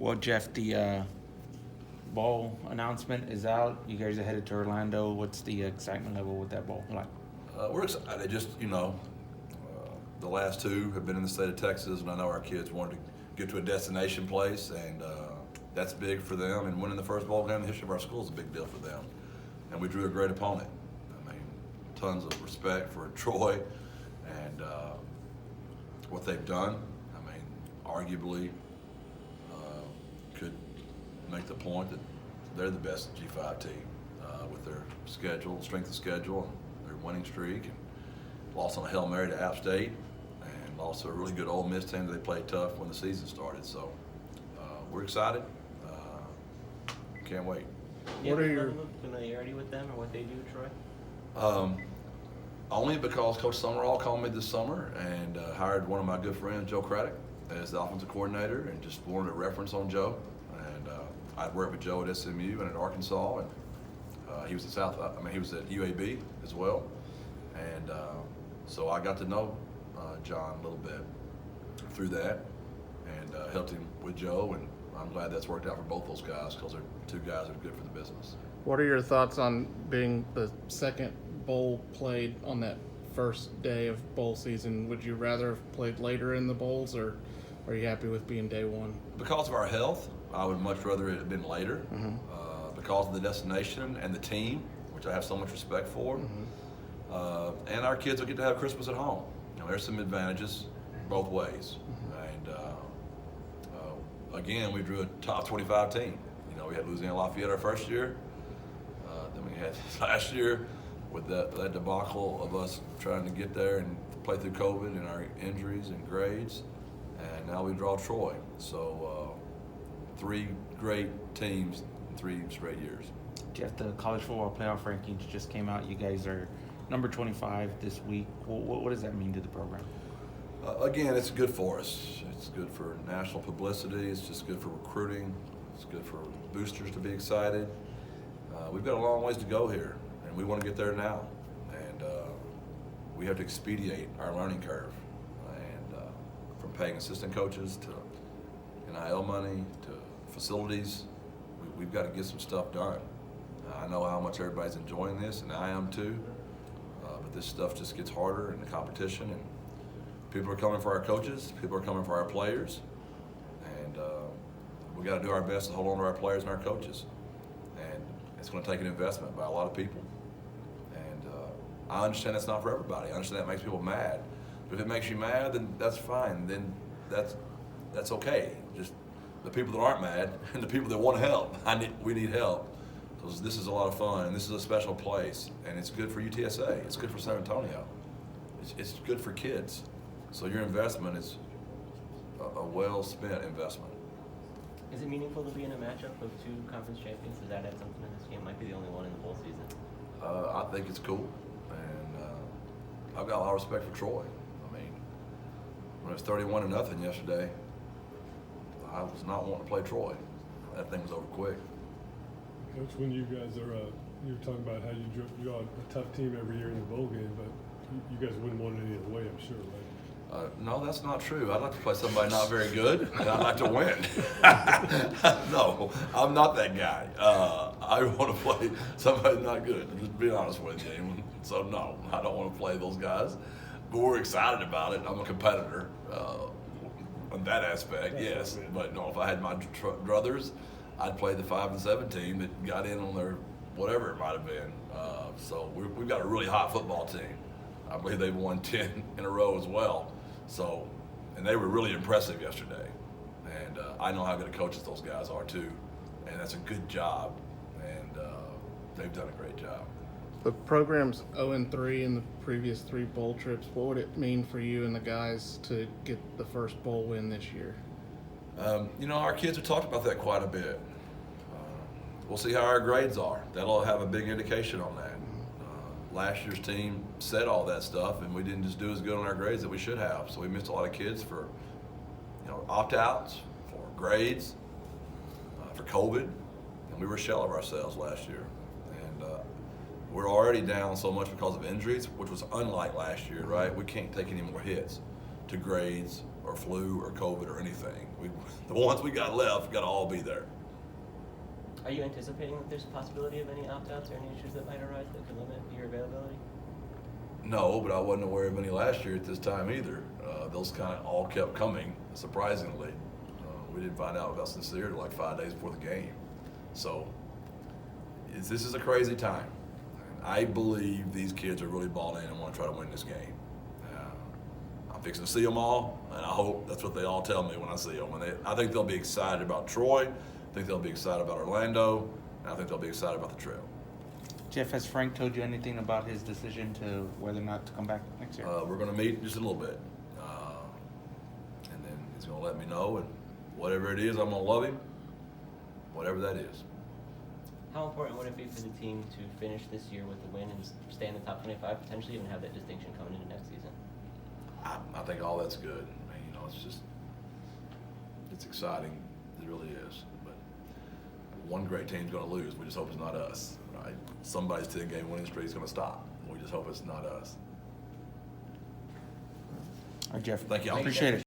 Well, Jeff, the ball announcement is out. You guys are headed to Orlando. What's the excitement level with that ball like? We're excited. Just, the last two have been in the state of Texas, and I know our kids wanted to get to a destination place, and that's big for them. And winning the first bowl game in the history of our school is a big deal for them. And we drew a great opponent. I mean, tons of respect for Troy and what they've done. I mean, arguably could make the point that they're the best G5 team with their schedule, strength of schedule, and their winning streak, and lost on a Hail Mary to App State, and lost to a really good Ole Miss team that they played tough when the season started. So we're excited. Can't wait. What are your familiarity with them or what they do, Troy? Only because Coach Summerall called me this summer and hired one of my good friends, Joe Craddock, as the offensive coordinator, and just wanted a reference on Joe. And I'd worked with Joe at SMU and at Arkansas, and he was at he was at UAB as well. And so I got to know John a little bit through that, and helped him with Joe, and I'm glad that's worked out for both those guys because they're two guys that are good for the business. What are your thoughts on being the second bowl played on that first day of bowl season? Would you rather have played later in the bowls, or are you happy with being day one? Because of our health, I would much rather it had been later. Mm-hmm. Because of the destination and the team, which I have so much respect for. Mm-hmm. And our kids will get to have Christmas at home. There's some advantages both ways. Mm-hmm. And again, we drew a top 25 team. We had Louisiana Lafayette our first year. Then we had last year with that debacle of us trying to get there and play through COVID and our injuries and grades. And now we draw Troy. So three great teams in 3 straight years. Jeff, the college football playoff rankings just came out. You guys are number 25 this week. What does that mean to the program? Again, it's good for us. It's good for national publicity. It's just good for recruiting. It's good for boosters to be excited. We've got a long ways to go here, and we want to get there now. And we have to expedite our learning curve. And from paying assistant coaches to NIL money to facilities, we've got to get some stuff done. I know how much everybody's enjoying this, and I am too. But this stuff just gets harder in the competition, and people are coming for our coaches, people are coming for our players, and we got to do our best to hold on to our players and our coaches. And it's going to take an investment by a lot of people. And I understand that's not for everybody. I understand that makes people mad. But if it makes you mad, then that's fine. Then that's okay. Just the people that aren't mad and the people that want help. We need help. Because this is a lot of fun, and this is a special place, and it's good for UTSA. It's good for San Antonio. It's good for kids. So your investment is a well-spent investment. Is it meaningful to be in a matchup of two conference champions? Does that add something to this game? Might be the only one in the bowl season. I think it's cool, and I've got a lot of respect for Troy. I mean, when it was 31-0 yesterday, I was not wanting to play Troy. That thing was over quick. Coach, when you guys are, you were talking about how you are a tough team every year in the bowl game, but you guys wouldn't want it any other way, I'm sure, right? No, that's not true. I'd like to play somebody not very good, and I'd like to win. No, I'm not that guy. I want to play somebody not good, just to be honest with you. So, no, I don't want to play those guys. But we're excited about it. I'm a competitor in that aspect, yes. But, no, if I had my druthers, I'd play the 5 and 7 team that got in on their whatever it might have been. So we've got a really hot football team. I believe they've won 10 in a row as well. So, and they were really impressive yesterday. And I know how good coaches those guys are too. And that's a good job. And they've done a great job. The program's 0-3 in the previous 3 bowl trips. What would it mean for you and the guys to get the first bowl win this year? Our kids have talked about that quite a bit. We'll see how our grades are. That'll have a big indication on that. Last year's team said all that stuff, and we didn't just do as good on our grades that we should have. So we missed a lot of kids for, opt-outs, for grades, for COVID, and we were a shell of ourselves last year. And we're already down so much because of injuries, which was unlike last year, right? We can't take any more hits to grades or flu or COVID or anything. The ones we got left got to all be there. Are you anticipating that there's a possibility of any opt-outs or any issues that might arise that could limit your availability? No, but I wasn't aware of any last year at this time either. Those kind of all kept coming, surprisingly. We didn't find out about Sincere till like 5 days before the game. So this is a crazy time. I believe these kids are really balled in and want to try to win this game. I'm fixing to see them all, and I hope that's what they all tell me when I see them. I think they'll be excited about Troy. I think they'll be excited about Orlando. And I think they'll be excited about the Trail. Jeff, has Frank told you anything about his decision to whether or not to come back next year? We're going to meet in just a little bit. And then he's going to let me know, and whatever it is, I'm going to love him, whatever that is. How important would it be for the team to finish this year with a win and stay in the top 25, potentially even have that distinction coming into next season? I think all that's good. I mean, it's exciting. It really is. But one great team's going to lose. We just hope it's not us, right? Somebody's 10-game winning streak is going to stop. We just hope it's not us. All right, Jeff. Thank you. Appreciate it.